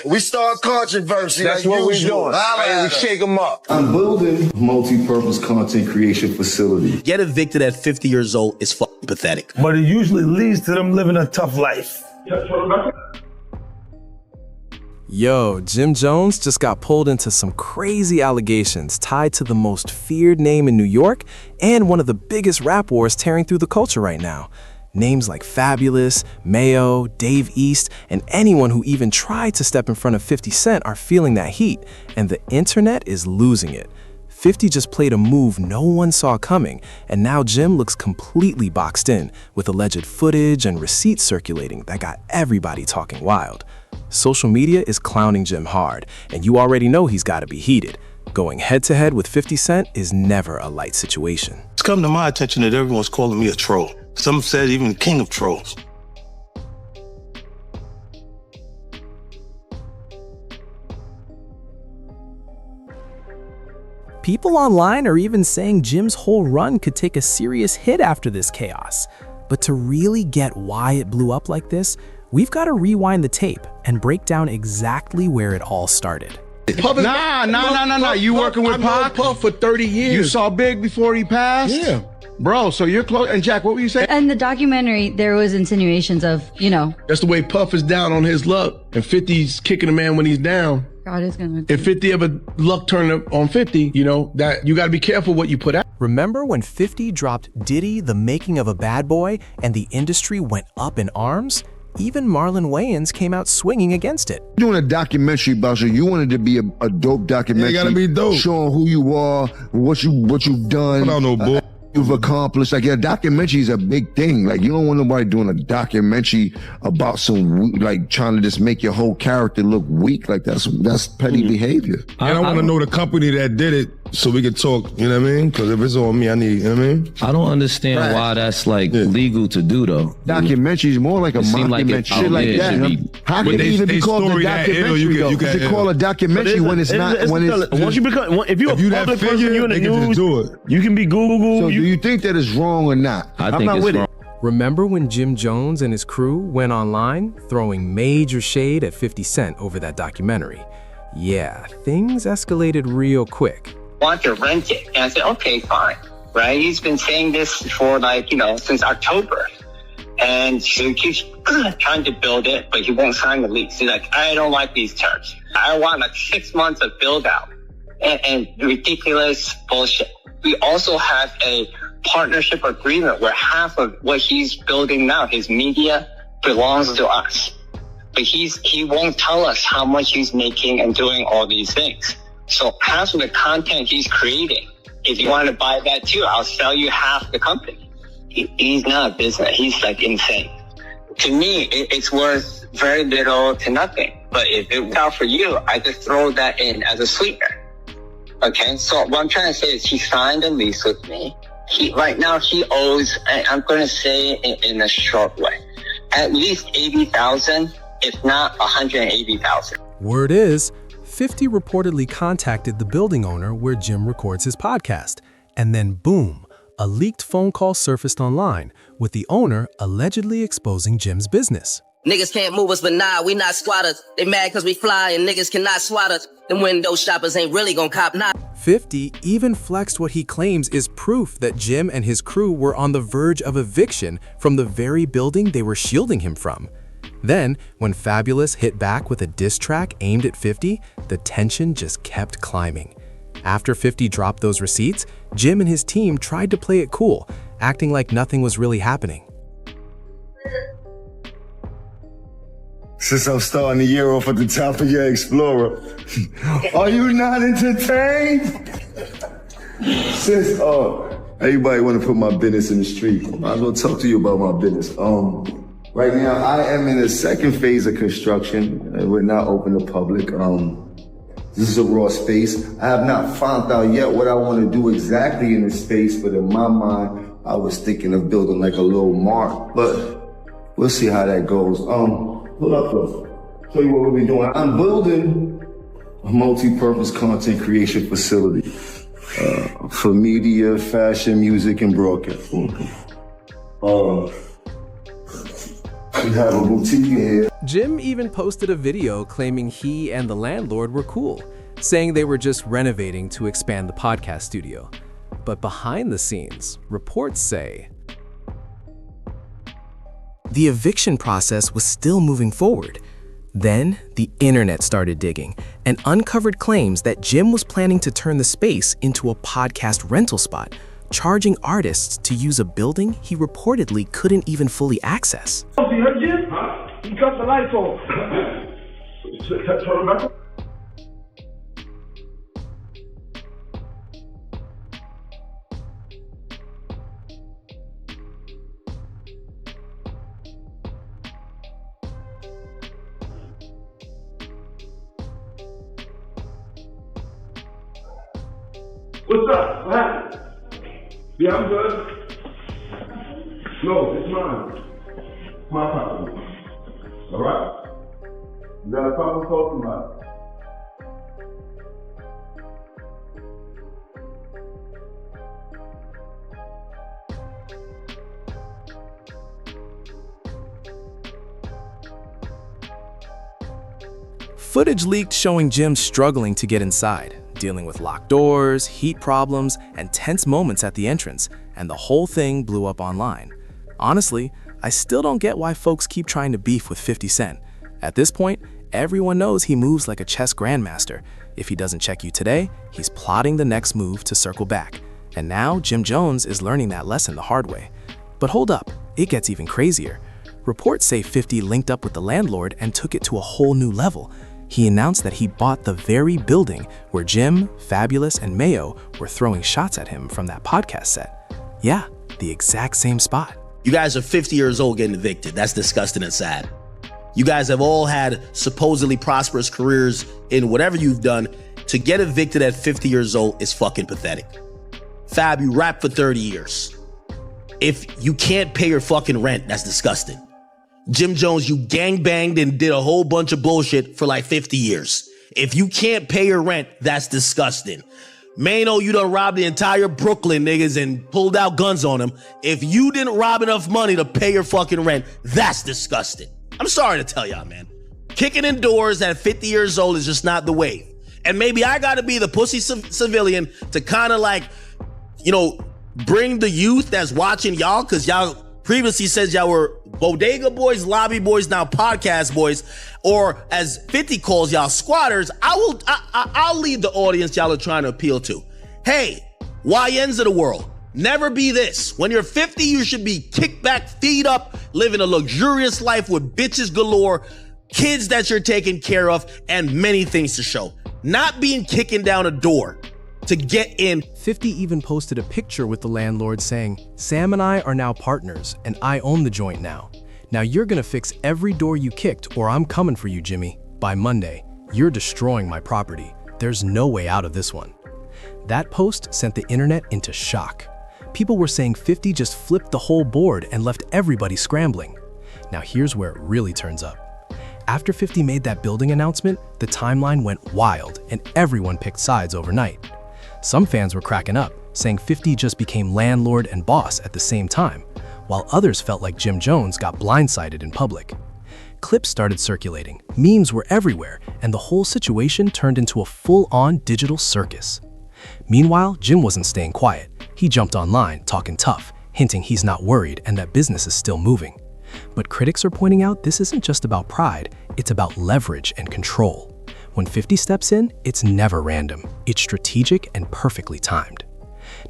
We start controversy. That's like what we're usual. doing. Hey, we shake them up. I'm building a multi-purpose content creation facility. Get evicted at 50 years old is fucking pathetic. But it usually leads to them living a tough life. Yo, Jim Jones just got pulled into some crazy allegations tied to the most feared name in New York and one of the biggest rap wars tearing through the culture right now. Names like Fabulous, Mayo, Dave East, and anyone who even tried to step in front of 50 Cent are feeling that heat, and the internet is losing it. 50 just played a move no one saw coming, and now Jim looks completely boxed in, with alleged footage and receipts circulating that got everybody talking wild. Social media is clowning Jim hard, and you already know he's gotta be heated. Going head-to-head with 50 Cent is never a light situation. It's come to my attention that everyone's calling me a troll. Some said even king of trolls. People online are even saying Jim's whole run could take a serious hit after this chaos. But to really get why it blew up like this, we've got to rewind the tape and break down exactly where it all started. Nah. You working with Pac? Puff for 30 years. You saw Big before he passed? Yeah. Bro, so you're close. And Jack, what were you saying? In the documentary, there was insinuations of, That's the way Puff is down on his luck. And 50's kicking a man when he's down. God is gonna. If 50 ever luck turn up on 50, that you got to be careful what you put out. Remember when 50 dropped Diddy, The Making of a Bad Boy, and the industry went up in arms? Even Marlon Wayans came out swinging against it. Doing a documentary about you. You wanted to be a dope documentary. Yeah, you gotta be dope. Showing who you are, what you've done. I don't know, boy. You've accomplished. Like, a documentary is a big thing. Like, you don't want nobody doing a documentary about trying to just make your whole character look weak. Like, that's petty behavior. And I want to know the company that did it so we could talk, you know what I mean? Because if it's on me, I need, you know what I mean? I don't understand why that's legal to do though. Documentary is more like a mockumentary, shit like that. How can it even be called a documentary though? Because it's called a documentary when it's not. Once you become, if you're a public person, you're in the news, you can be Google. So do you think that is wrong or not? I think it's wrong. Remember when Jim Jones and his crew went online, throwing major shade at 50 Cent over that documentary? Yeah, things escalated real quick. Want to rent it. And I said, okay, fine, right? He's been saying this for since October. And so he keeps trying to build it, but he won't sign the lease. He's like, I don't like these terms. I want 6 months of build out and ridiculous bullshit. We also have a partnership agreement where half of what he's building now, his media, belongs to us. But he won't tell us how much he's making and doing all these things. So half of the content he's creating, if you want to buy that too, I'll sell you half the company. He's not a business. He's insane. To me, it's worth very little to nothing. But if it works out for you, I just throw that in as a sweetener. Okay, so what I'm trying to say is he signed a lease with me. Right now he owes, I'm going to say in a short way, at least $80,000, if not $180,000. Word is, 50 reportedly contacted the building owner where Jim records his podcast. And then boom, a leaked phone call surfaced online with the owner allegedly exposing Jim's business. Niggas can't move us, but nah, we not squatters. They mad cause we fly and niggas cannot swat us. Them window shoppers ain't really gon' cop nah. 50 even flexed what he claims is proof that Jim and his crew were on the verge of eviction from the very building they were shielding him from. Then, when Fabulous hit back with a diss track aimed at 50, the tension just kept climbing. After 50 dropped those receipts, Jim and his team tried to play it cool, acting like nothing was really happening. Since I'm starting the year off at the top of your Explorer, are you not entertained? Since everybody want to put my business in the street, I might as well talk to you about my business. Right now, I am in the second phase of construction. We're not open to public. This is a raw space. I have not found out yet what I want to do exactly in this space, but in my mind, I was thinking of building like a little mart, but we'll see how that goes. Pull up, though. Show you what we'll be doing. I'm building a multi-purpose content creation facility for media, fashion, music, and broadcast. We have a boutique here. Jim even posted a video claiming he and the landlord were cool, saying they were just renovating to expand the podcast studio. But behind the scenes, reports say the eviction process was still moving forward. Then, the internet started digging and uncovered claims that Jim was planning to turn the space into a podcast rental spot, charging artists to use a building he reportedly couldn't even fully access. You heard Jim? Huh? He cut the lights off. Turn back. What's up? What happened? Yeah, I'm good. No, it's mine. It's my property. All right? You got a problem talking about? Footage leaked showing Jim struggling to get inside, dealing with locked doors, heat problems, and tense moments at the entrance, and the whole thing blew up online. Honestly, I still don't get why folks keep trying to beef with 50 Cent. At this point, everyone knows he moves like a chess grandmaster. If he doesn't check you today, he's plotting the next move to circle back. And now Jim Jones is learning that lesson the hard way. But hold up, it gets even crazier. Reports say 50 linked up with the landlord and took it to a whole new level. He announced that he bought the very building where Jim, Fabulous, and Mayo were throwing shots at him from that podcast set. Yeah, the exact same spot. You guys are 50 years old getting evicted. That's disgusting and sad. You guys have all had supposedly prosperous careers in whatever you've done. To get evicted at 50 years old is fucking pathetic. Fab, you rapped for 30 years. If you can't pay your fucking rent, that's disgusting. Jim Jones, you gangbanged and did a whole bunch of bullshit for like 50 years. If you can't pay your rent, that's disgusting. Mano, you done robbed the entire Brooklyn niggas and pulled out guns on them. If you didn't rob enough money to pay your fucking rent, that's disgusting. I'm sorry to tell y'all, man. Kicking in doors at 50 years old is just not the way. And maybe I gotta be the pussy civilian to kind of like, bring the youth that's watching y'all, because y'all previously says y'all were bodega boys, lobby boys, now podcast boys, or as 50 calls y'all, squatters. I'll lead the audience y'all are trying to appeal to. Hey, YNs of the world, never be this. When you're 50, you should be kicked back, feet up, living a luxurious life with bitches galore, kids that you're taking care of, and many things to show. Not being kicking down a door to get in. 50 even posted a picture with the landlord saying, "Sam and I are now partners, and I own the joint now. Now you're gonna fix every door you kicked, or I'm coming for you, Jimmy. By Monday, you're destroying my property. There's no way out of this one." That post sent the internet into shock. People were saying 50 just flipped the whole board and left everybody scrambling. Now here's where it really turns up. After 50 made that building announcement, the timeline went wild and everyone picked sides overnight. Some fans were cracking up, saying 50 just became landlord and boss at the same time, while others felt like Jim Jones got blindsided in public. Clips started circulating, memes were everywhere, and the whole situation turned into a full-on digital circus. Meanwhile, Jim wasn't staying quiet. He jumped online, talking tough, hinting he's not worried and that business is still moving. But critics are pointing out this isn't just about pride, it's about leverage and control. When 50 steps in, it's never random. It's strategic and perfectly timed.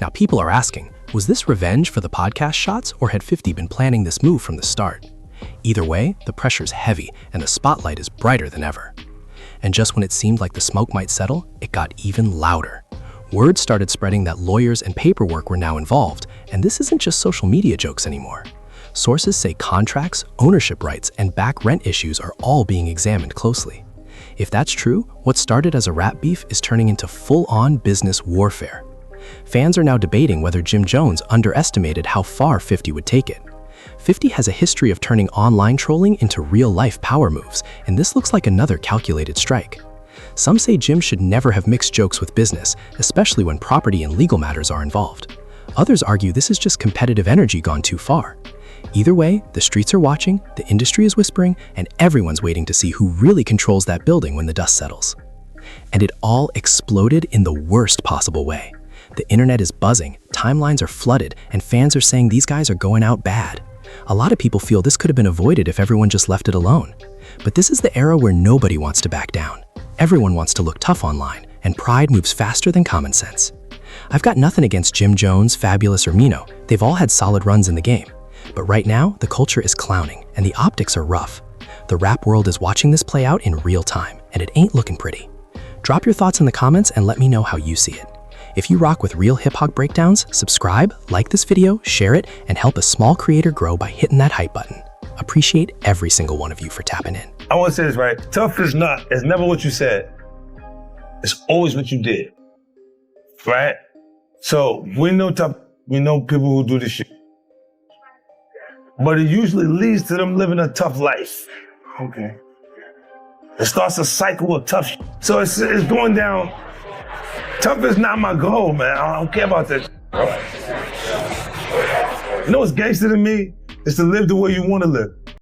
Now people are asking, was this revenge for the podcast shots, or had 50 been planning this move from the start? Either way, the pressure's heavy and the spotlight is brighter than ever. And just when it seemed like the smoke might settle, it got even louder. Word started spreading that lawyers and paperwork were now involved, and this isn't just social media jokes anymore. Sources say contracts, ownership rights, and back rent issues are all being examined closely. If that's true, what started as a rap beef is turning into full-on business warfare. Fans are now debating whether Jim Jones underestimated how far 50 would take it. 50 has a history of turning online trolling into real-life power moves, and this looks like another calculated strike. Some say Jim should never have mixed jokes with business, especially when property and legal matters are involved. Others argue this is just competitive energy gone too far. Either way, the streets are watching, the industry is whispering, and everyone's waiting to see who really controls that building when the dust settles. And it all exploded in the worst possible way. The internet is buzzing, timelines are flooded, and fans are saying these guys are going out bad. A lot of people feel this could have been avoided if everyone just left it alone. But this is the era where nobody wants to back down. Everyone wants to look tough online, and pride moves faster than common sense. I've got nothing against Jim Jones, Fabulous, or Mino. They've all had solid runs in the game. But right now, the culture is clowning, and the optics are rough. The rap world is watching this play out in real time, and it ain't looking pretty. Drop your thoughts in the comments and let me know how you see it. If you rock with real hip-hop breakdowns, subscribe, like this video, share it, and help a small creator grow by hitting that hype button. Appreciate every single one of you for tapping in. I want to say this, right? Tough is it's never what you said. It's always what you did, right? So we know tough, we know people who do this shit. But it usually leads to them living a tough life. Okay. It starts a cycle of tough shit. So it's going down. Tough is not my goal, man. I don't care about that. You know what's gangster to me? Is to live the way you want to live.